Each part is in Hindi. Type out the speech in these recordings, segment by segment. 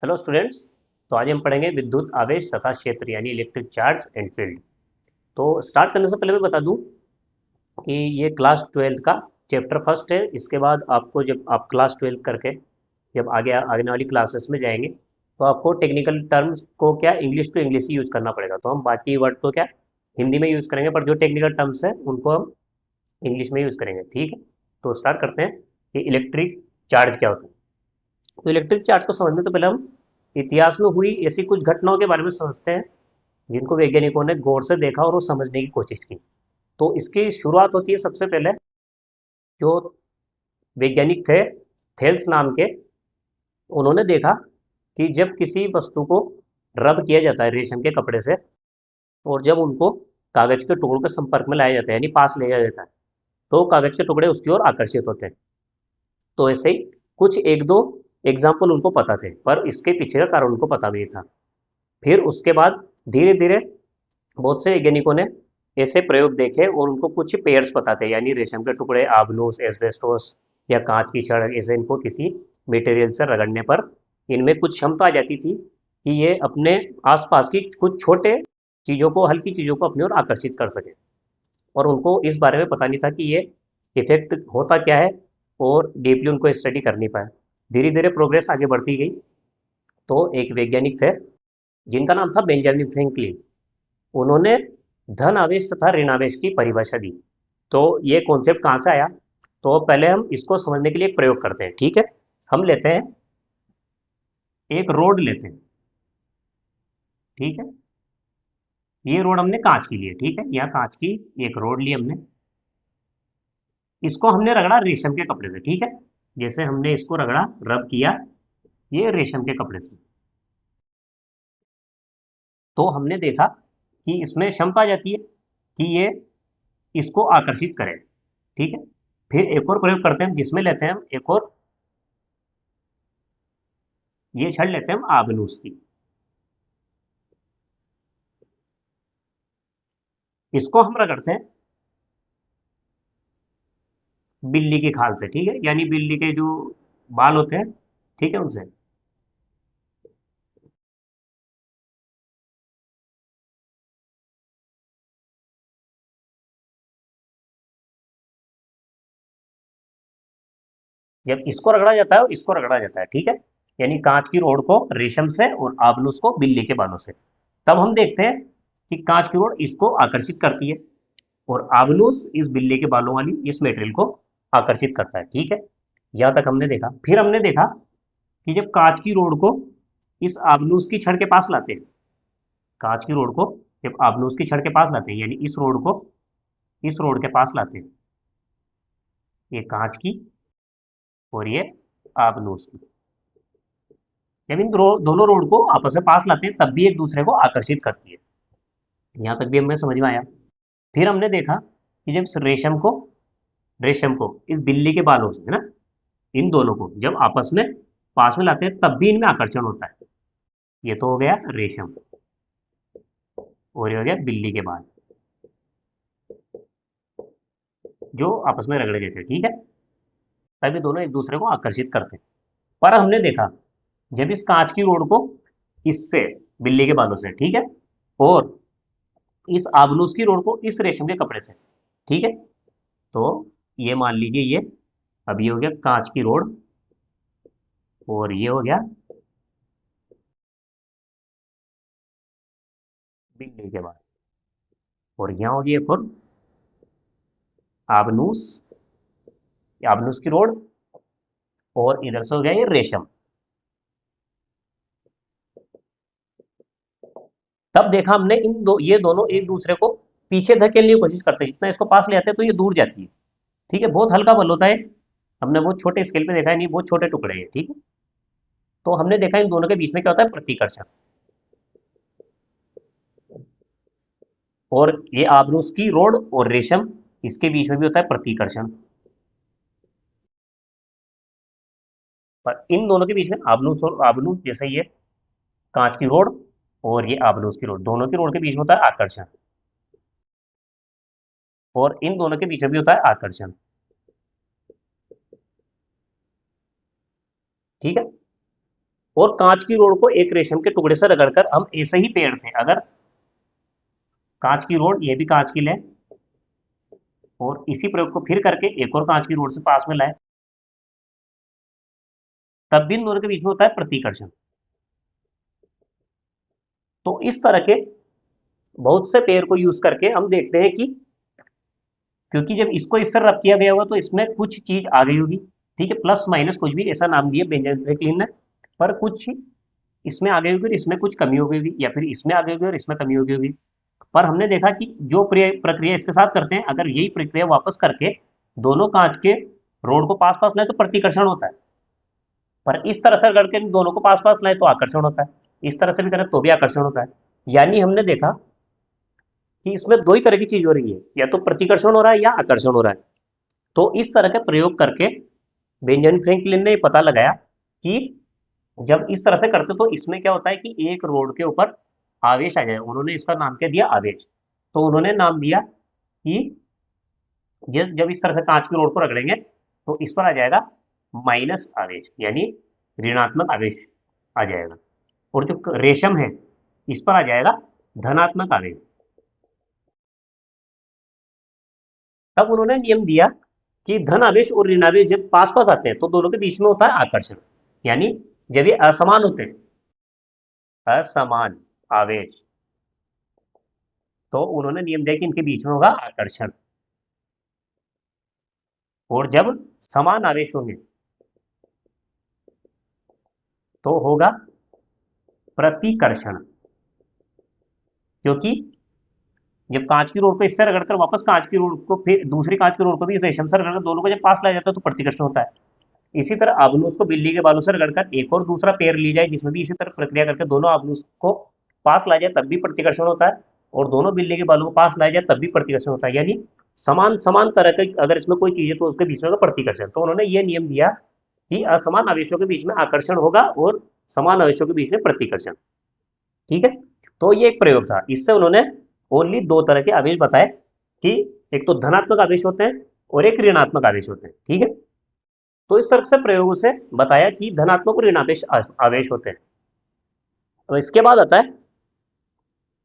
Hello students. तो आज हम पढ़ेंगे विद्युत आवेश तथा क्षेत्र यानी इलेक्ट्रिक चार्ज एंड फील्ड। तो स्टार्ट करने से पहले मैं बता दूं कि ये क्लास ट्वेल्थ का चैप्टर फर्स्ट है। इसके बाद आपको जब आप क्लास ट्वेल्थ करके जब आगे आने वाली क्लासेस में जाएंगे तो आपको टेक्निकल टर्म्स को क्या इंग्लिश टू इंग्लिश ही यूज़ करना पड़ेगा। तो हम बाकी वर्ड को क्या हिंदी में यूज़ करेंगे, पर जो टेक्निकल टर्म्स हैं उनको हम इंग्लिश में यूज़ करेंगे। ठीक है, तो स्टार्ट करते हैं कि इलेक्ट्रिक चार्ज क्या होता है। तो इलेक्ट्रिक चार्ज को समझने से पहले हम इतिहास में हुई ऐसी कुछ घटनाओं के बारे में समझते हैं जिनको वैज्ञानिकों ने गौर से देखा और वो समझने की कोशिश की। तो इसकी शुरुआत होती है सबसे पहले जो वैज्ञानिक थे थेल्स नाम के। उन्होंने देखा कि जब किसी वस्तु को रब किया जाता है रेशम के कपड़े से और जब उनको कागज के टुकड़ों के संपर्क में लाया जाता है यानी पास ले जाया जाता है तो कागज के टुकड़े उसकी ओर आकर्षित होते हैं। तो ऐसे ही कुछ एक दो एग्जाम्पल उनको पता थे, पर इसके पीछे का कारण उनको पता नहीं था। फिर उसके बाद धीरे धीरे बहुत से वैज्ञानिकों ने ऐसे प्रयोग देखे और उनको कुछ पेयर्स पता थे यानी रेशम के टुकड़े, आबनूस, एस्बेस्टोस या कांच की छड़। ऐसे इनको किसी मटेरियल से रगड़ने पर इनमें कुछ क्षमता आ जाती थी कि ये अपने आसपास की कुछ छोटे चीज़ों को, हल्की चीज़ों को अपनी ओर आकर्षित कर सके। और उनको इस बारे में पता नहीं था कि ये इफेक्ट होता क्या है और डीपली उनको स्टडी कर नहीं पाए। धीरे धीरे प्रोग्रेस आगे बढ़ती गई। तो एक वैज्ञानिक थे जिनका नाम था बेंजामिन फ्रैंकलिन। उन्होंने धन आवेश तथा ऋण आवेश की परिभाषा दी। तो ये कॉन्सेप्ट कहाँ से आया? तो पहले हम इसको समझने के लिए एक प्रयोग करते हैं। ठीक है, हम लेते हैं एक रोड लेते हैं। ठीक है, ये रोड हमने कांच की ली है। ठीक है, यहाँ कांच की एक रोड ली हमने। इसको हमने रगड़ा रेशम के कपड़े से। ठीक है, जैसे हमने इसको रगड़ा, रब किया ये रेशम के कपड़े से, तो हमने देखा कि इसमें क्षमता आ जाती है कि ये इसको आकर्षित करे। ठीक है, फिर एक और प्रयोग करते हैं जिसमें लेते हैं हम एक और ये छड़ लेते हैं हम आबनूस की। इसको हम रगड़ते हैं बिल्ली की खाल से। ठीक है, यानी बिल्ली के जो बाल होते हैं, ठीक है, उनसे। जब इसको रगड़ा जाता है और इसको रगड़ा जाता है, ठीक है, यानी कांच की रोड को रेशम से और आबनूस को बिल्ली के बालों से, तब हम देखते हैं कि कांच की रोड इसको आकर्षित करती है और आबनूस इस बिल्ली के बालों वाली इस मेटेरियल को आकर्षित करता है। ठीक है, यहां तक हमने देखा। फिर हमने देखा कि जब कांच की रोड को इस आबनूस की छड़ के पास लाते हैं, कांच की रोड को जब आबनूस की छड़ के पास लाते हैं यानी इस रोड को इस रोड के पास लाते हैं, ये कांच की और ये आबनूस की, जब इन दोनों रोड को आपस में पास लाते हैं तब भी एक दूसरे को आकर्षित करती है। यहाँ तक भी हमें समझ में आया। फिर हमने देखा कि जब इस रेशम को इस बिल्ली के बालों से, है ना, इन दोनों को जब आपस में पास में लाते हैं तब भी इनमें आकर्षण होता है। ये तो हो गया रेशम और ये हो गया बिल्ली के बाल जो आपस में रगड़े गए थे। ठीक है, तभी दोनों एक दूसरे को आकर्षित करते हैं। पर हमने देखा जब इस कांच की रोड को इससे बिल्ली के बालों से, ठीक है, और इस आबनूस की रोड को इस रेशम के कपड़े से, ठीक है, तो ये मान लीजिए ये, अब ये हो गया कांच की रोड और ये हो गया बिल्ली के बाल और यहाँ होगी एक और आबनूस, आबनूस की रोड और इधर से हो गया ये रेशम। तब देखा हमने ये दोनों एक दूसरे को पीछे धकेलने की कोशिश करते हैं। जितना इसको पास ले आते हैं तो ये दूर जाती है। ठीक है, बहुत हल्का बल होता है, हमने बहुत छोटे स्केल पे देखा है, नहीं बहुत छोटे टुकड़े हैं। ठीक है, तो हमने देखा इन दोनों के बीच में क्या होता है, प्रतिकर्षण। और ये आबनूस की रोड और रेशम, इसके बीच में भी होता है प्रतिकर्षण। पर इन दोनों के बीच में आबनूस और आबनूस, जैसे ये कांच की रोड और ये आबनूस की रोड, दोनों की रोड के बीच में होता है आकर्षण और इन दोनों के बीच में भी होता है आकर्षण। ठीक है, और कांच की रोड को एक रेशम के टुकड़े से रगड़कर हम ऐसे ही पेड़ से, अगर कांच की रोड, ये भी कांच की ले, और इसी प्रयोग को फिर करके एक और कांच की रोड से पास में लाए, तब भी इन दोनों के बीच में होता है प्रतिकर्षण। तो इस तरह के बहुत से पेड़ को यूज करके हम देखते हैं कि, क्योंकि जब इसको इस तरह रब किया गया होगा तो इसमें कुछ चीज आ गई होगी, ठीक है, प्लस माइनस कुछ भी ऐसा नाम दिया बेंजामिन फ्रैंकलिन ने, पर कुछ इसमें आ गई होगी और इसमें कुछ कमी हो गई होगी, या फिर इसमें आ गई होगी और इसमें कमी हो गई होगी। पर हमने देखा कि जो प्रक्रिया इसके साथ करते हैं, अगर यही प्रक्रिया वापस करके दोनों कांच के रोड को पास पास लाए तो प्रतिकर्षण होता है, पर इस तरह से करके दोनों को पास पास लाए तो आकर्षण होता है, इस तरह से भी करें तो भी आकर्षण होता है। यानी हमने देखा कि इसमें दो ही तरह की चीज हो रही है, या तो प्रतिकर्षण हो रहा है या आकर्षण हो रहा है। तो इस तरह का प्रयोग करके बेंजामिन फ्रैंकलिन ने पता लगाया कि जब इस तरह से करते तो इसमें क्या होता है कि एक रोड के ऊपर आवेश आ जाए, उन्होंने इसका नाम क्या दिया, आवेश। तो उन्होंने नाम दिया कि जब इस तरह से कांच की रोड को रगड़ेंगे तो इस पर आ जाएगा माइनस आवेश, यानी ऋणात्मक आवेश आ जाएगा, और जो रेशम है इस पर आ जाएगा धनात्मक आवेश। तब उन्होंने नियम दिया कि धन आवेश और ऋण आवेश जब पास पास आते हैं तो दोनों के बीच में होता है आकर्षण, यानी जब ये असमान होते हैं, असमान आवेश, तो उन्होंने नियम दिया कि इनके बीच में होगा आकर्षण, और जब समान आवेश होंगे तो होगा प्रतिकर्षण, क्योंकि जब कांच की रोड को इससे रगड़कर वापस कांच की रोड को फिर दूसरी कांच की रोड को भी इस रेशम से रगड़कर दोनों को जब पास लाया जाता है तो प्रतिकर्षण होता है। इसी तरह आबनूस को बिल्ली के बालों से रगड़कर एक और दूसरा पेड़ ली जाए जिसमें भी इसी तरह प्रक्रिया करके दोनों आबनूस को पास लाया जाए तब भी प्रतिकर्षण होता है, और दोनों बिल्ली के बालों को पास लाया जाए तब भी प्रतिकर्षण होता है, यानी समान समान तरह के अगर इसमें कोई चीज है तो उसके बीच में होगा प्रतिकर्षण। तो उन्होंने ये नियम दिया कि असमान आवेशों के बीच में आकर्षण होगा और समान आवेशों के बीच में प्रतिकर्षण, ठीक है। तो ये एक प्रयोग था, इससे उन्होंने ओनली दो तरह के आवेश बताए कि एक तो धनात्मक आवेश होते हैं और एक ऋणात्मक आवेश होते हैं, ठीक है। तो इस तरह से प्रयोगों से बताया कि धनात्मक और ऋणावेश आवेश होते हैं। तो इसके बाद आता है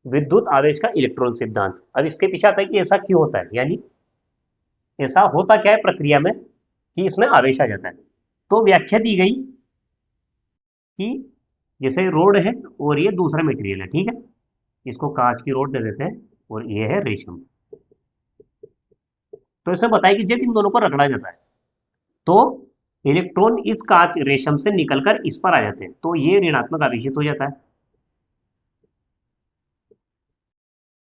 विद्युत आवेश का इलेक्ट्रॉन सिद्धांत। अब इसके पीछे आता है कि ऐसा क्यों होता है, यानी ऐसा होता क्या है प्रक्रिया में कि इसमें आवेश आ जाता है। तो व्याख्या दी गई कि जैसे रोड है और ये दूसरा मटेरियल है, ठीक है, इसको कांच की रोड दे देते हैं और ये है रेशम। तो इसमें बताया कि जब इन दोनों को रगड़ा जाता है तो इलेक्ट्रॉन इस कांच रेशम से निकलकर इस पर आ जाते हैं, तो ये ऋणात्मक आवेशित हो जाता है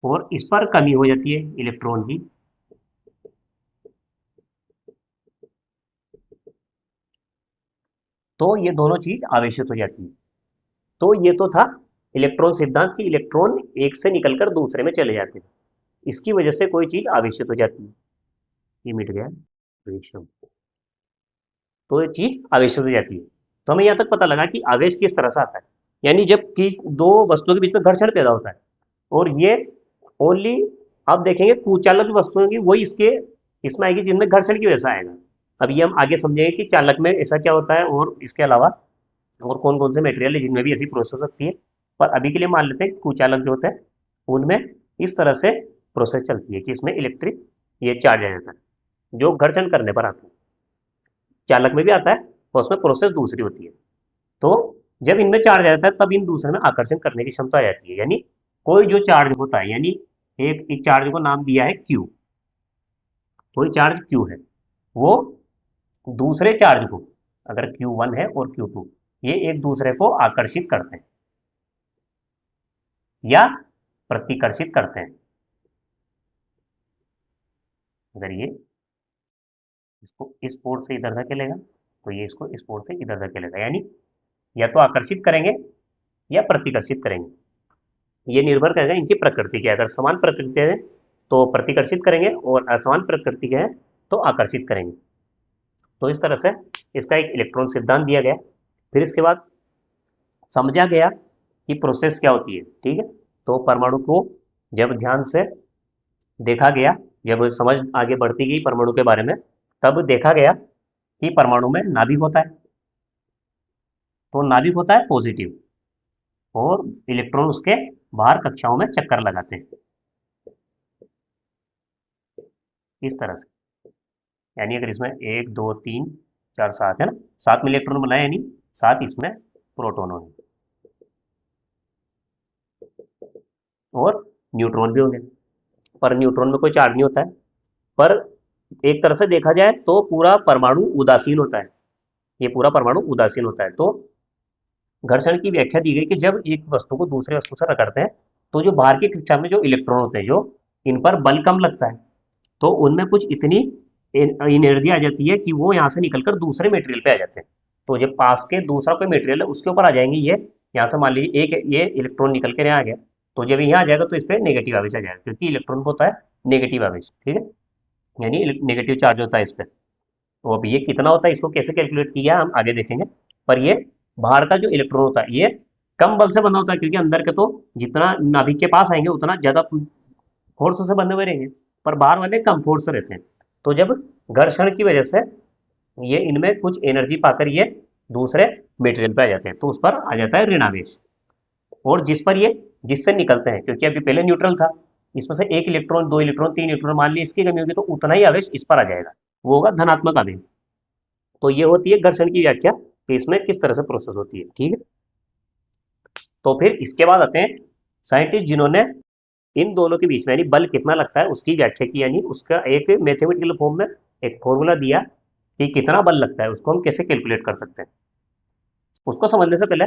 और इस पर कमी हो जाती है इलेक्ट्रॉन की। तो ये दोनों चीज आवेशित हो जाती है। तो ये तो था इलेक्ट्रॉन सिद्धांत की, इलेक्ट्रॉन एक से निकलकर दूसरे में चले जाते हैं, इसकी वजह से कोई चीज आवेशित हो जाती है। ये मिट गया रेशम, तो ये चीज आवेशित हो जाती है। तो हमें यहाँ तक पता लगा कि आवेश किस तरह से आता है, यानी जब कि दो वस्तुओं के बीच में घर्षण पैदा होता है, और ये ओनली आप देखेंगे कुचालक वस्तुएं की वही इसके इसमें आएगी जिनमें घर्षण की वजह से आएगा। अब ये हम आगे समझेंगे कि चालक में ऐसा क्या होता है और इसके अलावा और कौन कौन से मटेरियल है जिनमें भी ऐसी प्रोसेस हो सकती है। पर अभी के लिए मान लेते हैं कुचालक जो होते हैं उनमें इस तरह से प्रोसेस चलती है कि इसमें इलेक्ट्रिक ये चार्ज आ जाता है जो घर्षण करने पर आता है। चालक में भी आता है और उसमें प्रोसेस दूसरी होती है। तो जब इनमें चार्ज आ जाता है तब इन दूसरे में आकर्षण करने की क्षमता आ जाती है, यानी कोई जो चार्ज होता है, यानी एक चार्ज को नाम दिया है क्यू, कोई चार्ज क्यू है, वो दूसरे चार्ज को, अगर Q1 है और Q2, ये एक दूसरे को आकर्षित करते हैं या प्रतिकर्षित करते हैं। अगर ये इसको इस पोर्ट से इधर धकेलेगा तो ये इसको इस पोर्ट से इधर धकेलेगा, यानी या तो आकर्षित करेंगे या प्रतिकर्षित करेंगे। ये निर्भर करेगा इनकी प्रकृति के, अगर समान प्रकृति है तो प्रतिकर्षित करेंगे और असमान प्रकृति के हैं तो आकर्षित करेंगे। तो इस तरह से इसका एक इलेक्ट्रॉन सिद्धांत दिया गया। फिर इसके बाद समझा गया कि प्रोसेस क्या होती है, ठीक है। तो परमाणु को जब ध्यान से देखा गया, जब समझ आगे बढ़ती गई परमाणु के बारे में, तब देखा गया कि परमाणु में नाभिक होता है, तो नाभिक होता है पॉजिटिव और इलेक्ट्रॉन उसके बाहर कक्षाओं में चक्कर लगाते हैं इस तरह से। यानी अगर इसमें एक दो तीन चार सात है ना, सात में इलेक्ट्रॉन बनाए, यानी सात इसमें प्रोटॉन होंगे और न्यूट्रॉन भी होंगे। पर न्यूट्रॉन में कोई चार्ज नहीं होता है। पर एक तरह से देखा जाए तो पूरा परमाणु उदासीन होता है, ये पूरा परमाणु उदासीन होता है। तो घर्षण की व्याख्या दी गई कि जब एक वस्तु को दूसरे वस्तु से रगड़ते हैं तो जो बाहर की कक्षा में जो इलेक्ट्रॉन होते हैं, जो इन पर बल कम लगता है, तो उनमें कुछ इतनी एनर्जी आ जाती है कि वो यहाँ से निकलकर दूसरे मटेरियल पे आ जाते हैं। तो जब पास के दूसरा कोई मटेरियल है उसके ऊपर आ जाएंगे, ये यहाँ से मान लीजिए एक ये इलेक्ट्रॉन निकल कर यहाँ आ गया, तो जब यहाँ आ जाएगा तो इस पर नेगेटिव आवेश आ जाएगा, क्योंकि इलेक्ट्रॉन को होता है नेगेटिव आवेश, ठीक है, यानी नेगेटिव चार्ज होता है इस पर। तो अब ये कितना होता है, इसको कैसे कैलकुलेट किया हम आगे देखेंगे। पर ये बाहर का जो इलेक्ट्रॉन होता है ये कम बल से बना होता है, क्योंकि अंदर के तो जितना नाभिक के पास आएंगे उतना ज्यादा फोर्स से बने हुए रहेंगे, पर बाहर वाले कम फोर्स से रहते हैं। तो जब घर्षण की वजह से ये इनमें कुछ एनर्जी पाकर ये दूसरे मटेरियल पे आ जाते हैं, तो उस पर आ जाता है ऋणावेश। और जिस पर ये जिससे निकलते हैं, क्योंकि अभी पहले न्यूट्रल था, इसमें से एक इलेक्ट्रॉन दो इलेक्ट्रॉन तीन इलेक्ट्रॉन मान ली इसकी कमी होगी, तो उतना ही आवेश इस पर आ जाएगा, वो होगा धनात्मक आवेश। तो ये होती है घर्षण की व्याख्या कि इसमें किस तरह से प्रोसेस होती है, ठीक है। तो फिर इसके बाद आते हैं साइंटिस्ट जिन्होंने इन दोनों के बीच में यानी बल कितना लगता है उसकी व्याख्या की, यानी उसका एक मैथमेटिकल फॉर्म में एक फॉर्मूला दिया कि कितना बल लगता है, उसको हम कैसे कैलकुलेट कर सकते हैं। उसको समझने से पहले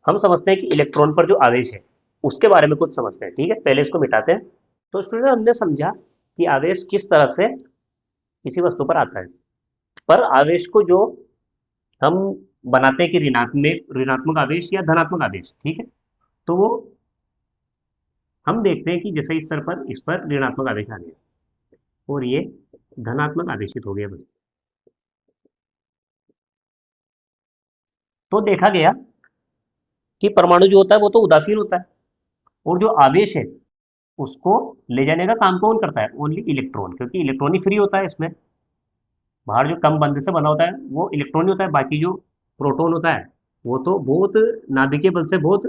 हम समझते हैं कि इलेक्ट्रॉन पर जो आवेश है उसके बारे में कुछ समझते हैं, ठीक है, पहले इसको मिटाते हैं। तो स्टूडेंट हमने समझा कि आवेश किस तरह से किसी वस्तु पर आता है। पर आवेश को जो हम बनाते हैं कि ऋणात्मक ऋणात्मक आवेश या धनात्मक आवेश, ठीक है, तो वो हम देखते हैं कि जैसे इस स्तर पर इस पर ऋणात्मक आवेश आ गया और ये धनात्मक आवेशित हो गया बस। तो देखा गया कि परमाणु जो होता है वो तो उदासीन होता है, और जो आवेश है उसको ले जाने का काम कौन करता है, ओनली इलेक्ट्रॉन, क्योंकि इलेक्ट्रॉन ही फ्री होता है इसमें। बाहर जो कम बंध से बना होता है वो इलेक्ट्रॉन ही होता है, बाकी जो प्रोटॉन होता है वो तो बहुत नाभिकीय बल से बहुत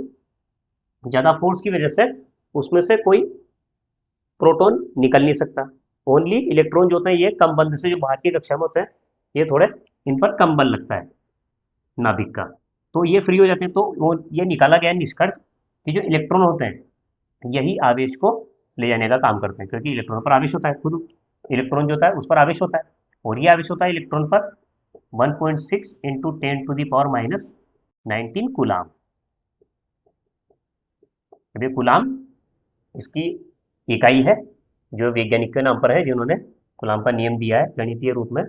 ज्यादा फोर्स की वजह से उसमें से कोई प्रोटॉन निकल नहीं सकता। ओनली इलेक्ट्रॉन जो होता है ये कम बल से जो बाहर की कक्षा में होते हैं, ये थोड़े इन पर कम बल लगता है नाभिक का, तो ये फ्री हो जाते हैं। तो वो ये निकाला गया निष्कर्ष कि जो इलेक्ट्रॉन होते हैं यही आवेश को ले जाने का काम करते हैं, क्योंकि इलेक्ट्रॉन पर आवेश होता है, खुद इलेक्ट्रॉन जो होता है उस पर आवेश होता है, और ये आवेश होता है इलेक्ट्रॉन पर 1.6 इंटू 10⁻⁹ कूलाम। अभी कूलाम इसकी इकाई है, जो वैज्ञानिक के नाम पर है जिन्होंने कूलाम का नियम दिया है गणितीय रूप में।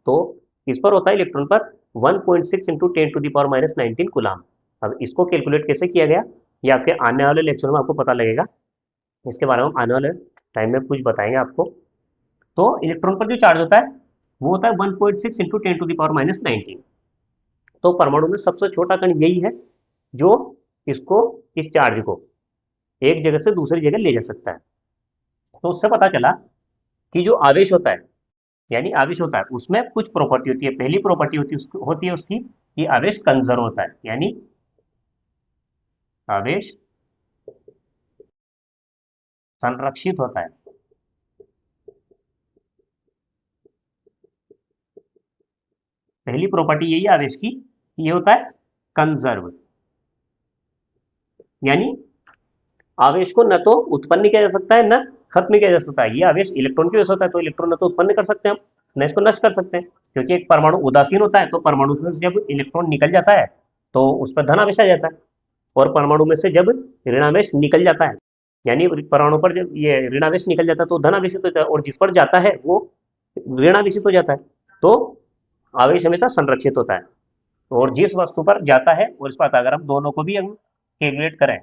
तो इस पर होता है इलेक्ट्रॉन पर 1.6 इंटू 10⁻⁹ कूलाम। अब इसको कैलकुलेट कैसे किया गया ये आपके आने वाले लेक्चर में आपको पता लगेगा, इसके बारे में हम आने वाले टाइम में कुछ बताएंगे आपको। तो इलेक्ट्रॉन पर जो चार्ज होता है वो होता है 1.6 इंटू 10⁻⁹। तो परमाणु में सबसे छोटा कण यही है जो इसको इस चार्ज को एक जगह से दूसरी जगह ले जा सकता है। तो उससे पता चला कि जो आवेश होता है, यानी आवेश होता है उसमें कुछ प्रॉपर्टी होती है। पहली प्रॉपर्टी होती है उसकी कि आवेश कंजर्व होता है, यानी आवेश संरक्षित होता है। पहली प्रॉपर्टी यही है आवेश की कि ये होता है कंजर्व, यानी आवेश को न तो उत्पन्न किया जा सकता है न खत्म किया जा सकता है। ये आवेश इलेक्ट्रॉन की वजह से होता है, तो इलेक्ट्रॉन न तो उत्पन्न कर सकते हैं हम न इसको नष्ट कर सकते हैं, क्योंकि एक परमाणु उदासीन होता है, तो परमाणु से जब इलेक्ट्रॉन निकल जाता है तो उस पर धन आवेश आ जाता है, और परमाणु में से जब ऋणावेश निकल जाता है, यानी परमाणु पर जब ये ऋणावेश निकल जाता है तो धन आवेशित हो जाता है, और जिस पर जाता है वो ऋणावेशित हो जाता है। तो आवेश हमेशा संरक्षित होता है, और जिस वस्तु पर जाता है और इस पर आता है, अगर हम दोनों को भी हम कैलकुलेट करें,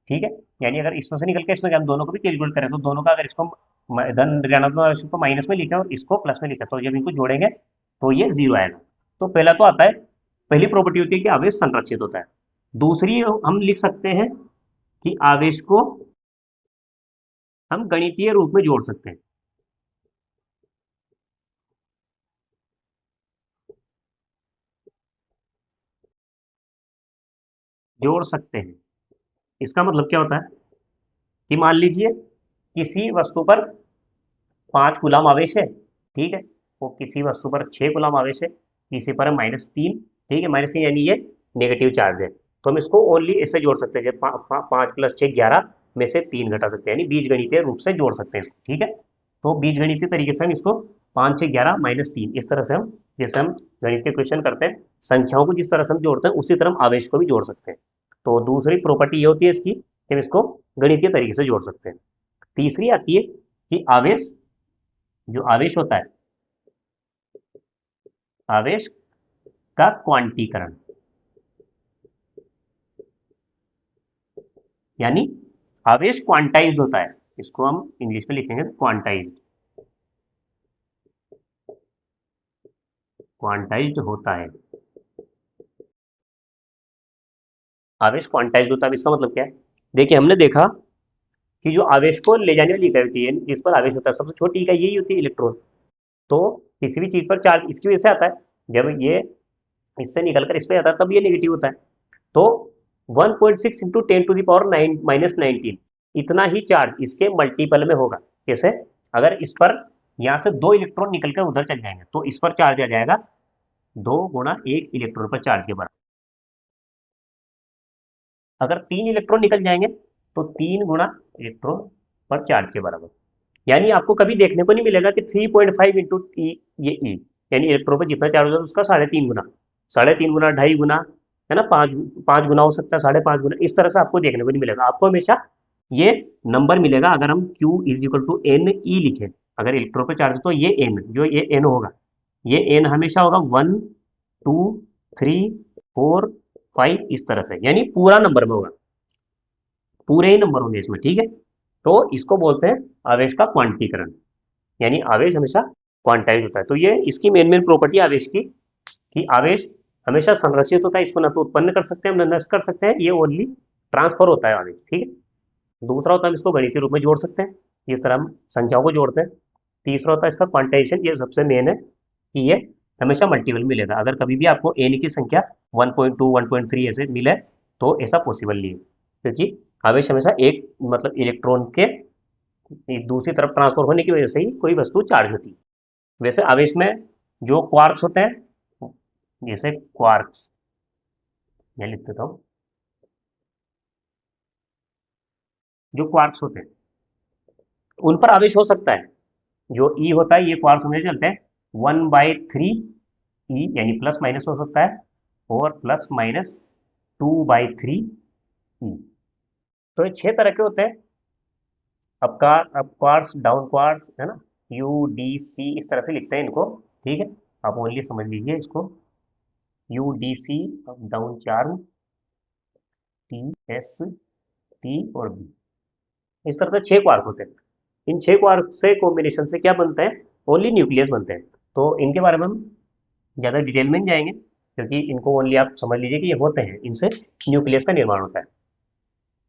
ठीक है, यानी अगर इसमें से निकल के इसमें हम दोनों को भी कैलकुलेट करें, तो दोनों का अगर इसको धन ऋणात्मक आवेश को माइनस में लिखा और इसको प्लस में लिखा, तो जब इनको जोड़ेंगे तो ये जीरो आएगा। तो पहला तो आता है, पहली प्रॉपर्टी होती है कि आवेश संरक्षित होता है। दूसरी हम लिख सकते हैं कि आवेश को हम गणितीय रूप में जोड़ सकते हैं। जोड़ सकते हैं। इसका मतलब क्या होता है कि मान लीजिए किसी वस्तु पर 5 गुलाम आवेश है, ठीक है, वो किसी वस्तु पर 6 गुलाम आवेश है, किसी पर -3, ठीक है, -3 यानी ये नेगेटिव चार्ज है। तो हम इसको ओनली ऐसे जोड़ सकते हैं कि 5 + 6 = 11 में से 3 घटा सकते हैं, यानी बीजगणितीय रूप से जोड़ सकते हैं इसको, ठीक है। तो बीजगणितीय तरीके से हम इसको 5 6 11 - 3 इस तरह से हम, जैसे हम गणित के क्वेश्चन करते हैं संख्याओं को जिस तरह से हम जोड़ते हैं उसी तरह हम आवेश को भी जोड़ सकते हैं। तो दूसरी प्रॉपर्टी ये होती है इसकी कि हम इसको गणितीय तरीके से जोड़ सकते हैं। तीसरी आती है कि आवेश, जो आवेश होता है, आवेश का क्वांटीकरण, यानी आवेश क्वांटाइज्ड होता है, इसको हम इंग्लिश में लिखेंगे क्वांटाइज्ड, क्वांटाइज्ड होता है। आवेश क्वांटाइज्ड होता है, इसका मतलब क्या है? देखिए हमने देखा कि जो आवेश को ले जाने वाली इकाई होती है, जिस पर आवेश होता है, सबसे छोटी इकाई यही होती है, इलेक्ट्रॉन। तो किसी भी चीज पर चार्ज इसकी वजह से आता है, जब ये इससे निकलकर इस पे आता है तब ये नेगेटिव होता है। तो 1.6 इंटू 10⁻⁻19 इतना ही चार्ज इसके मल्टीपल में होगा। कैसे? अगर इस पर यहाँ से 2 इलेक्ट्रॉन निकलकर उधर चल जाएंगे तो इस पर चार्ज आ जाएगा 2 × 1 इलेक्ट्रॉन पर चार्ज के बराबर। अगर 3 इलेक्ट्रॉन निकल जाएंगे तो 3 × इलेक्ट्रॉन पर चार्ज के बराबर। यानी आपको कभी देखने को नहीं मिलेगा कि 3.5 इंटू ये ई, यानी इलेक्ट्रॉन पर जितना चार्ज होता है उसका 3.5 गुना, 3.5 गुना, 2.5 गुना, है ना, 5 गुना हो सकता है, 5.5 गुना, इस तरह से आपको देखने को नहीं मिलेगा। आपको हमेशा ये नंबर मिलेगा अगर हम Q = NE लिखें। अगर इलेक्ट्रॉन पर चार्ज तो ये N, जो ये N होगा, ये N हमेशा होगा 1 2 3 4 5 इस तरह से, यानी पूरा नंबर में होगा, पूरे ही नंबर होंगे इसमें, ठीक है। तो इसको बोलते हैं आवेश का क्वांटीकरण, यानी आवेश हमेशा क्वांटाइज होता है। तो ये इसकी मेन मेन प्रॉपर्टी आवेश की, कि आवेश हमेशा संरक्षित होता है, इसको ना तो उत्पन्न कर सकते हैं हम ना नष्ट कर सकते हैं, ये ओनली ट्रांसफर होता है आवेश, ठीक है। दूसरा होता है हम इसको गणितीय रूप में जोड़ सकते हैं, जिस तरह हम संख्याओं को जोड़ते हैं। तीसरा होता है इसका क्वांटाइजेशन, ये सबसे मेन है कि ये हमेशा मल्टीपल मिलेगा। अगर कभी भी आपको एन की संख्या 1.2 1.3 ऐसे मिले तो ऐसा पॉसिबल नहीं है, क्योंकि आवेश हमेशा एक मतलब इलेक्ट्रॉन के एक दूसरी तरफ ट्रांसफर होने की वजह से ही कोई वस्तु चार्ज होती है। वैसे आवेश में जो क्वार्क्स होते हैं, जैसे क्वार्क्स मैं लिख देता हूँ, जो क्वार्क्स होते हैं उन पर आवेश हो सकता है। जो ई होता है ये क्वार्क्स हमें चलते हैं 1/3 ई, यानी प्लस माइनस हो सकता है, और +-2/3 ई। तो ये 6 तरह के होते हैं, अप क्वार्ट्स, डाउन क्वार्ट्स, है ना, UDC इस तरह से लिखते हैं इनको, ठीक है। आप ओनली समझ लीजिए इसको, UDC, down charm, TS, T और B, इस तरह से 6 क्वार्क होते हैं। इन 6 क्वार्क से कॉम्बिनेशन से क्या बनते हैं? ओनली न्यूक्लियस बनते हैं। तो इनके बारे में हम ज़्यादा डिटेल में नहीं जाएंगे, क्योंकि इनको ओनली आप समझ लीजिए कि ये होते हैं, इनसे न्यूक्लियस का निर्माण होता है।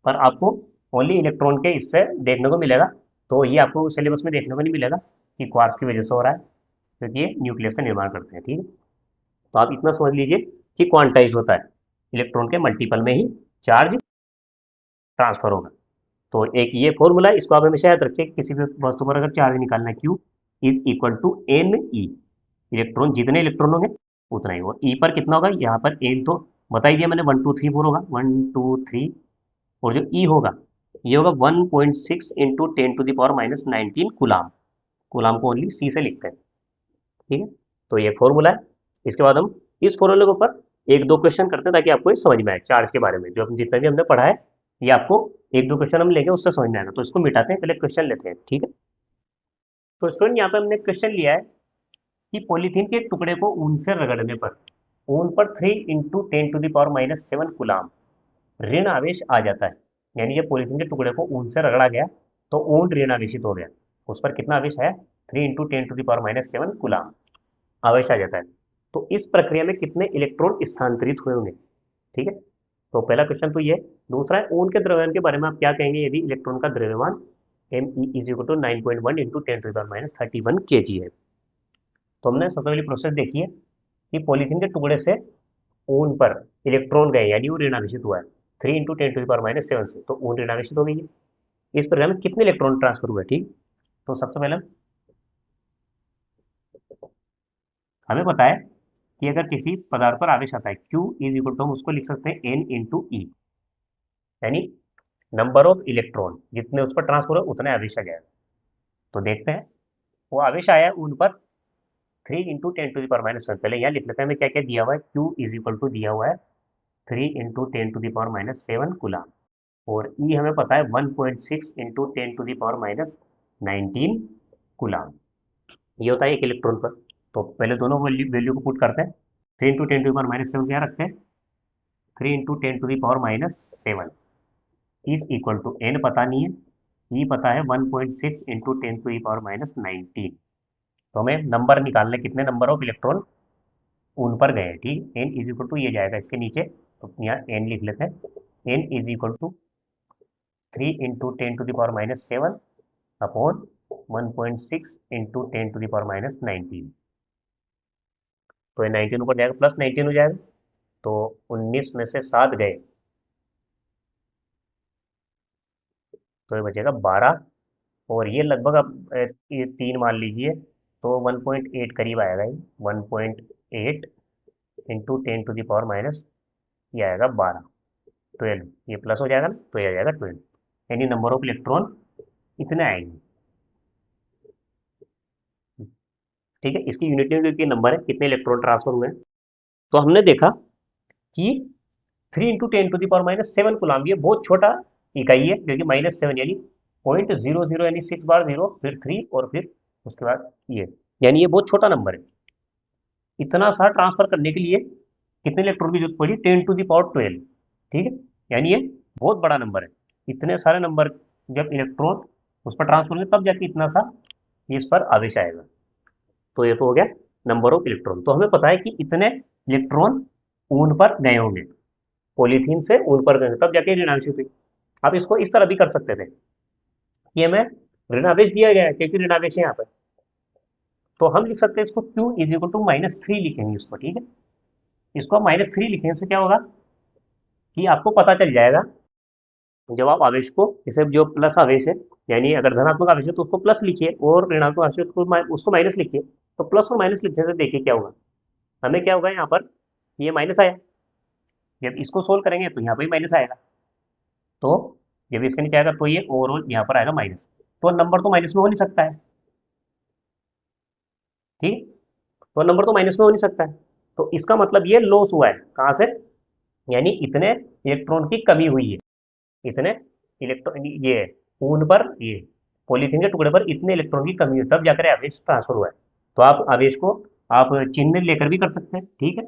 पर आपको ओनली इलेक्ट्रॉन के इससे देखने को मिलेगा, तो ये आपको सिलेबस में देखने को नहीं मिलेगा कि क्वार्क्स की वजह से हो रहा है, क्योंकि ये न्यूक्लियस का निर्माण करते हैं, ठीक है। तो आप इतना समझ लीजिए कि क्वांटाइज होता है, इलेक्ट्रॉन के मल्टीपल में ही चार्ज ट्रांसफर होगा। तो एक ये फॉर्मूला है, इसको आप हमेशा याद रखिए, किसी भी वस्तु पर अगर चार्ज निकालना है, Q = NE, इलेक्ट्रॉन जितने इलेक्ट्रॉन होंगे उतना ही, और ई पर कितना होगा, यहाँ पर एन तो बता ही दिया मैंने, 1 2 3 4 होगा, 1 2 3, और जो ई होगा ये होगा 1.6 इंटू 10⁻⁻19 कुलाम। कुलाम को ओनली सी से लिखते हैं, ठीक है। तो ये फॉर्मूला है। इसके बाद हम इस फॉर्मूले के ऊपर एक दो क्वेश्चन करते हैं, ताकि आपको ये समझ में आए चार्ज के बारे में, जो हम जितना भी हमने पढ़ा है ये आपको एक दो क्वेश्चन हम लेंगे उससे समझ में आएगा। तो इसको मिटाते हैं, पहले क्वेश्चन लेते हैं, ठीक है। तो स्टूडेंट यहाँ पे हमने क्वेश्चन लिया है कि पॉलीथीन के टुकड़े को ऊन से रगड़ने पर ऊन पर 3 × 10⁻⁻7 कुलाम ऋण आवेश आ जाता है। यानी जब पॉलीथीन के टुकड़े को ऊन से रगड़ा गया तो ऊन ऋण आवेशित हो गया, उस पर कितना आवेश है? 3 × 10⁻⁷ कुलाम आवेश आ जाता है। तो इस प्रक्रिया में कितने इलेक्ट्रॉन स्थानांतरित हुए होंगे, ठीक है। तो पहला क्वेश्चन तो ये। दूसरा है ऊन के द्रव्यमान के बारे में आप क्या कहेंगे यदि इलेक्ट्रॉन का द्रव्यमान Me = 9.1 × 10⁻31 kg है। तो हमने सबसे पहली प्रोसेस देखी है कि पॉलीथीन के टुकड़े से ऊन पर इलेक्ट्रॉन गए, यानी वो ऋण आवेशित हुआ है। 3 × 10⁻⁷ से, तो ऊन ऋणावेशित हो गई है। इस प्रकार में कितने इलेक्ट्रॉन ट्रांसफर हुए, ठीक। तो सबसे पहले हमें पता है कि अगर किसी पदार्थ पर आवेश आता है Q इज इक्वल टू, हम उसको लिख सकते हैं N × E, यानी नंबर ऑफ इलेक्ट्रॉन जितने उस पर ट्रांसफर हो उतने आवेश आ जाएगा। तो देखते हैं, वो आवेश आया है उन पर 3 × 10⁻⁷। पहले यहाँ लिख लेते हैं हमें क्या क्या दिया हुआ है। Q इज इक्वल टू दिया हुआ है 3 × 10⁻⁷ कूलाम, और E हमें पता है 1.6 × 10⁻⁹ कूलाम। ये होता है एक इलेक्ट्रॉन पर। तो पहले दोनों वैल्यू को पुट करते हैं। 3 × 10⁻⁷ क्या रखते हैं, 3 × 10⁻⁷ इज इक्वल टू, एन पता नहीं है, ई पता है 1.6 × 10⁻⁹। तो हमें नंबर निकालने, कितने नंबर ऑफ इलेक्ट्रॉन उन पर गए, ठीक। एन इज इक्वल टू ये जाएगा इसके नीचे, तो यहाँ एन लिख लेते हैं। N is equal to 3 × 10⁻⁷ upon 1.6 × 10⁻⁹। तो ये 19 ऊपर जाएगा, प्लस 19 हो जाएगा, तो 19 में से 7 गए, तो ये बचेगा 12। और ये लगभग अब ये 3 मान लीजिए, तो 1.8 करीब आएगा ये, 1.8 × 10⁻⁻, ये आएगा 12, 12, ये प्लस हो जाएगा ना, तो ये आ जाएगा 12, यानी नंबर ऑफ इलेक्ट्रॉन इतने आएंगे, ठीक है। इसकी यूनिट में क्योंकि नंबर है, कितने इलेक्ट्रॉन ट्रांसफर हुए हैं। तो हमने देखा कि 3 × 10⁻⁷ कूलाम, ये बहुत छोटा इकाई है, क्योंकि -7 यानी 0.00, यानी 6 बार 0, फिर 3, और फिर उसके बाद ये, यानी ये बहुत छोटा नंबर है। इतना सा ट्रांसफर करने के लिए कितने इलेक्ट्रॉन की जरूरत पड़ी, 10⁻12, ठीक है। यानी ये बहुत बड़ा नंबर है। इतने सारे नंबर जब इलेक्ट्रॉन उस पर ट्रांसफर होंगे तब जाके इतना सा ये इस पर आवेश आएगा। तो ये तो हो गया नंबर ऑफ इलेक्ट्रॉन। तो हमें पता है कि इतने इलेक्ट्रॉन ऊन पर गए होंगे, पॉलीथीन से ऊन पर गए, तब जाके ऋणावेशित हुई। आप इसको इस तरह भी कर सकते थे कि हमें ऋणावेश दिया गया है, क्योंकि ऋणावेश है यहाँ पर, तो हम लिख सकते हैं इसको Q इज इक्वल टू -3 लिखेंगे इसको, ठीक है। इसको -3 लिखने से क्या होगा कि आपको पता चल जाएगा, जब आप आवेश को, जैसे जो प्लस आवेश है, यानी अगर धनात्मक आवेश है तो उसको प्लस लिखिए, और ऋणात्मक आवेश है तो उसको माइनस लिखिए। तो प्लस और माइनस लिखने से देखिए क्या होगा, हमें क्या होगा, यहाँ पर ये माइनस आया, जब इसको सोल्व करेंगे तो यहाँ पर भी माइनस आएगा, तो जब इसके नीचे आएगा तो ये ओवरऑल यहाँ पर आएगा माइनस। तो नंबर तो माइनस में हो नहीं सकता है, ठीक। तो नंबर तो माइनस में हो नहीं सकता है, तो इसका मतलब ये लॉस हुआ है, कहाँ से, यानी इतने इलेक्ट्रॉन की कमी हुई है, इतने इलेक्ट्रॉन, ये ऊन पर, ये पॉलीथीन के टुकड़े पर इतने इलेक्ट्रॉन की कमी हुई, तब जाकर आवेश ट्रांसफर हुआ है। तो आप आवेश को आप चिन्ह लेकर भी कर सकते हैं, ठीक है।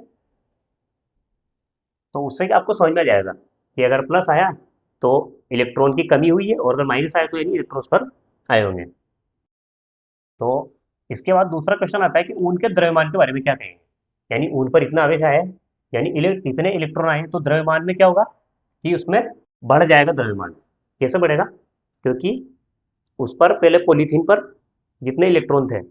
तो उससे आपको समझ में आ जाएगा कि अगर प्लस आया तो इलेक्ट्रॉन की कमी हुई है, और अगर माइनस आया तो यानी इलेक्ट्रॉन्स पर आए होंगे। तो इसके बाद दूसरा क्वेश्चन आता है कि ऊन के द्रव्यमान के बारे में क्या कहेंगे, यानी ऊन पर इतना आवेश आया है, यानी इतने इलेक्ट्रॉन आए हैं, तो द्रव्यमान में क्या होगा कि उसमें बढ़ जाएगा द्रव्यमान। कैसे बढ़ेगा, क्योंकि उस पर पहले पॉलीथीन पर जितने इलेक्ट्रॉन थे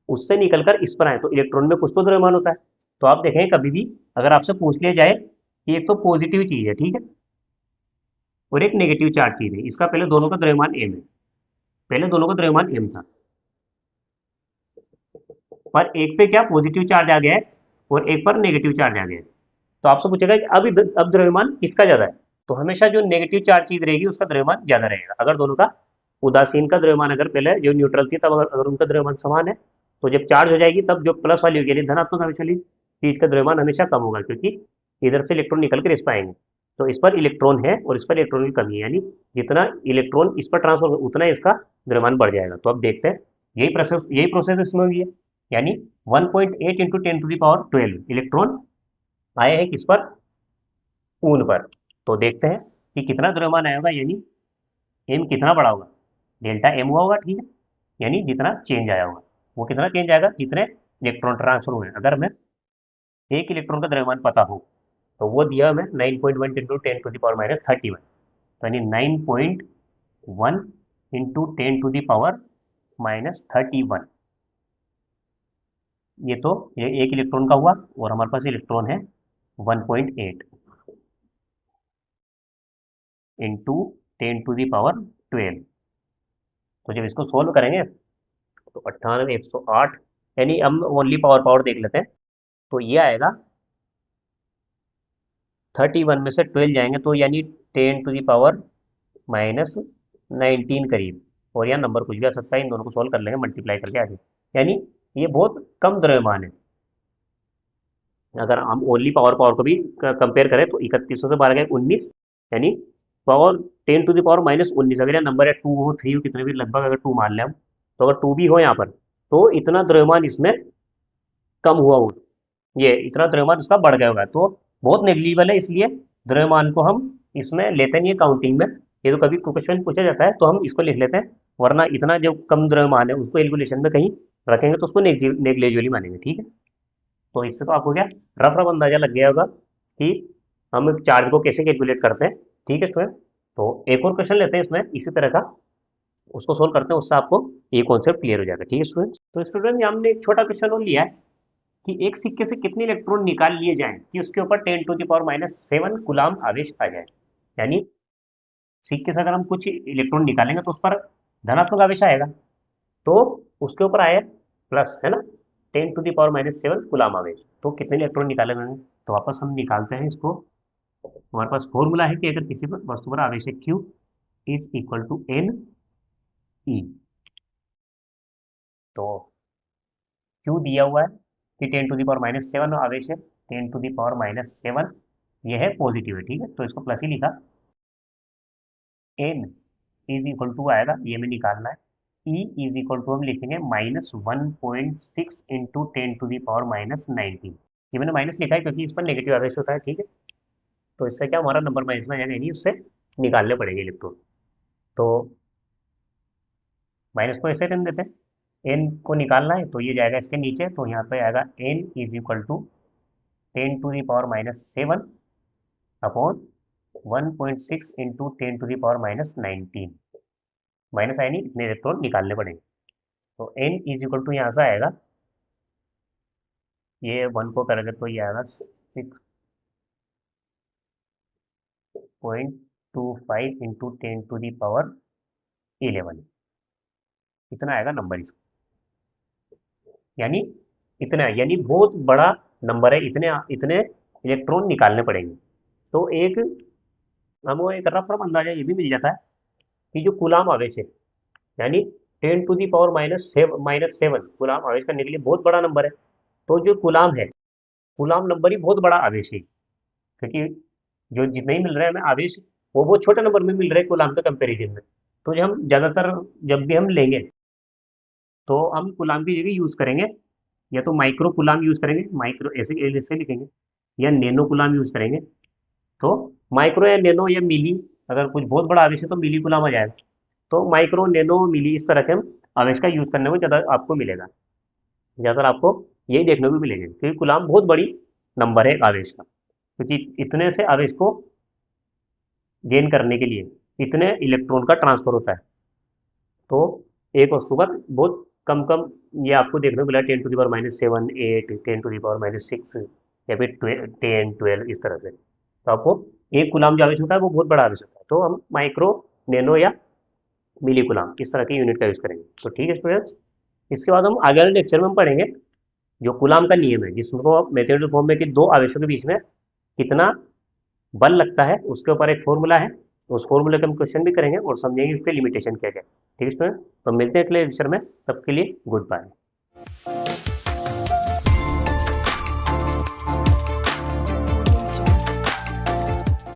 उससे निकलकर इस पर आए, तो इलेक्ट्रॉन में कुछ तो द्रव्यमान होता है। तो आप देखें कभी भी अगर आपसे पूछ लिया जाए कि एक तो पॉजिटिव चीज है, ठीक है, और एक नेगेटिव चार्ज चीज है, इसका पहले दोनों का द्रव्यमान एम है, पहले दोनों का द्रव्यमान एम था, पर एक पे क्या पॉजिटिव चार्ज आ गया है और एक पर नेगेटिव चार्ज आ गया है। तो आपसे पूछेगा कि अब द्रव्यमान किसका ज्यादा है, तो हमेशा जो नेगेटिव चार्ज चीज रहेगी उसका द्रव्यमान ज्यादा रहेगा। अगर दोनों का, उदासीन का द्रव्यमान अगर पहले जो न्यूट्रल थी तब अगर उनका द्रव्यमान समान है, तो जब चार्ज हो जाएगी तब जो प्लस वाली होगी, यानी धनात्मक आवेश वाली चीज का द्रव्यमान हमेशा कम होगा, क्योंकि इधर से इलेक्ट्रॉन निकल कर इस पर आएंगे। तो इस पर इलेक्ट्रॉन है और इस पर इलेक्ट्रॉन की कमी है, यानी जितना इलेक्ट्रॉन इस पर ट्रांसफर होगा उतना इसका द्रव्यमान बढ़ जाएगा। तो अब देखते हैं, यही प्रोसेस इसमें भी है, यानी 1.8 इंटू 10⁻12 इलेक्ट्रॉन आए हैं किस पर, ऊन पर। तो देखते हैं कि कितना द्रव्यमान आया होगा, यानी एम कितना बड़ा होगा, डेल्टा एम हुआ होगा, ठीक है। यानी जितना चेंज आया होगा, वो कितना चेंज आएगा, जितने इलेक्ट्रॉन ट्रांसफर हुए। अगर हमें एक इलेक्ट्रॉन का द्रव्यमान पता हो तो वो दिया हमें 9.1 इंटू 10⁻31, तो यानी 9.1 इंटू 10⁻31, ये तो ये एक इलेक्ट्रॉन का हुआ, और हमारे पास इलेक्ट्रॉन है 1.8। इंटू 10⁻12। तो जब इसको सोल्व करेंगे तो 98 108, यानी हम ओनली पावर पावर देख लेते हैं, तो ये आएगा 31 में से 12 जाएंगे तो यानी 10⁻−19 करीब, और यहाँ नंबर कुछ भी आ सकता है, इन दोनों को सोल्व कर लेंगे मल्टीप्लाई करके आगे, यानी ये बहुत कम द्रव्यमान है। अगर हम ओनली पावर पावर को भी कंपेयर करें तो 3100 से 12 गए 19, यानी पावर 10⁻−19, अगर यहाँ नंबर है 2 हो 3 हो कितने भी, लगभग अगर 2 मान लें हम, तो अगर 2 भी हो यहाँ पर तो इतना द्रव्यमान इसमें कम हुआ हो, ये इतना द्रव्यमान उसका बढ़ गया होगा, तो बहुत नेग्लिजिबल है, इसलिए द्रव्यमान को हम इसमें लेते नहीं है काउंटिंग में। ये तो कभी क्वेश्चन पूछा जाता है तो हम इसको लिख लेते हैं, वरना इतना जो कम द्रव्यमान है उसको एल्कुलेशन में कहीं रखेंगे तो उसको नेग्लिजिबली मानेंगे, ठीक है। तो इससे तो आपको क्या रफ रफ अंदाजा लग गया होगा कि हम चार्ज को कैसे कैलकुलेट करते हैं, ठीक है स्टूडेंट। तो एक और क्वेश्चन लेते हैं इसमें इसी तरह का, उसको सोल्व करते हैं, उससे आपको ये कॉन्सेप्ट क्लियर हो जाएगा, ठीक है स्टूडेंट। तो स्टूडेंट हमने एक छोटा क्वेश्चन और लिया है कि एक सिक्के से कितने इलेक्ट्रॉन निकाल लिए जाएं कि उसके ऊपर 10⁻⁻7 कूलाम आवेश आ जाए, यानी सिक्के से अगर हम कुछ इलेक्ट्रॉन निकालेंगे तो उस पर धनात्मक आवेश आएगा, तो उसके ऊपर आया प्लस, है ना, 10⁻⁻7 कूलाम आवेश, तो कितने इलेक्ट्रॉन निकाले गए, तो वापस हम निकालते हैं इसको। हमारे पास फॉर्मूला है कि अगर किसी पर वस्तु पर आवेश है Q is equal to N E, तो Q दिया हुआ है कि 10⁻⁻7 आवेश है, 10⁻⁻7 यह है पॉजिटिव है, ठीक है, तो इसको प्लस ही लिखा, एन इज इक्वल टू आएगा, ये में निकालना है, ई इज इक्वल टू हम लिखेंगे -1.6 इंटू 10⁻−19, ये मैंने माइनस लिखा है क्योंकि इस पर नेगेटिव आवेश होता है, ठीक है, तो इससे क्या हमारा नंबर माइनस में आएगा, यानी उससे निकालने पड़ेंगे इलेक्ट्रॉन, तो माइनस को ऐसे रहने देते हैं, एन को निकालना है तो ये जाएगा इसके नीचे, तो यहाँ पे आएगा N is equal to 10⁻⁷ upon 1.6 into 10⁻⁻19, minus आया नहीं, इतने इलेक्ट्रॉन निकालने पड़ेंगे, तो एन इज इक्वल टू यहाँ से आएगा, ये 1 को करेंगे तो ये आएगा 6.25 इंटू 10⁻11, इतना आएगा नंबर इसका, यानी इतना, यानी बहुत बड़ा नंबर है, इतने इतने इलेक्ट्रॉन निकालने पड़ेंगे। तो एक हमको एक रफ रफ अंदाजा ये भी मिल जाता है कि जो कूलाम आवेश है, यानी 10⁻⁻7 कूलाम आवेश करने के लिए बहुत बड़ा नंबर है, तो जो कूलाम है, कूलाम नंबर ही बहुत बड़ा आवेश है, क्योंकि जो जितने ही मिल रहे हैं हमें आवेश, वो बहुत छोटे नंबर में मिल रहे हैं कूलाम के कंपेरिजन में, तो जब हम ज़्यादातर जब भी हम लेंगे तो हम कूलाम की जगह यूज़ करेंगे, या तो माइक्रो कूलाम यूज़ करेंगे, माइक्रो ऐसे ऐसे लिखेंगे, या नैनो कूलाम यूज़ करेंगे, तो माइक्रो या नैनो या मिली, अगर कुछ बहुत बड़ा आवेश है तो मिली कूलाम आ जाएगा, तो माइक्रो नैनो मिली इस तरह के हम आवेश का यूज़ करने में ज़्यादा आपको मिलेगा, ज़्यादातर आपको यही देखने को मिलेगा, क्योंकि कूलाम बहुत बड़ी नंबर है आवेश का, क्योंकि इतने से आवेश को गेन करने के लिए इतने इलेक्ट्रॉन का ट्रांसफर होता है, तो एक वस्तु पर बहुत कम कम ये आपको देखने को मिला 10⁻⁷ 8 10⁻⁻6 या फिर 10 12 इस तरह से, तो आपको एक गुलाम जो आवेश होता है वो बहुत बड़ा आवेश होता है, तो हम माइक्रो नैनो या मिली गुलाम इस तरह की यूनिट का यूज़ करेंगे, तो ठीक है स्टूडेंट्स। इसके बाद हम आगे वाले लेक्चर में हम पढ़ेंगे जो कुलाम का नियम है, जिसको मैथमेटिकल फॉर्म में कि दो आवेशों के बीच में कितना बल लगता है, उसके ऊपर एक फॉर्मूला है, उस फॉर्मूले का हम क्वेश्चन भी करेंगे और समझेंगे उसके लिमिटेशन क्या क्या है, ठीक है स्टूडेंट। तो मिलते हैं अगले लेक्चर में, तब के लिए गुड बाय।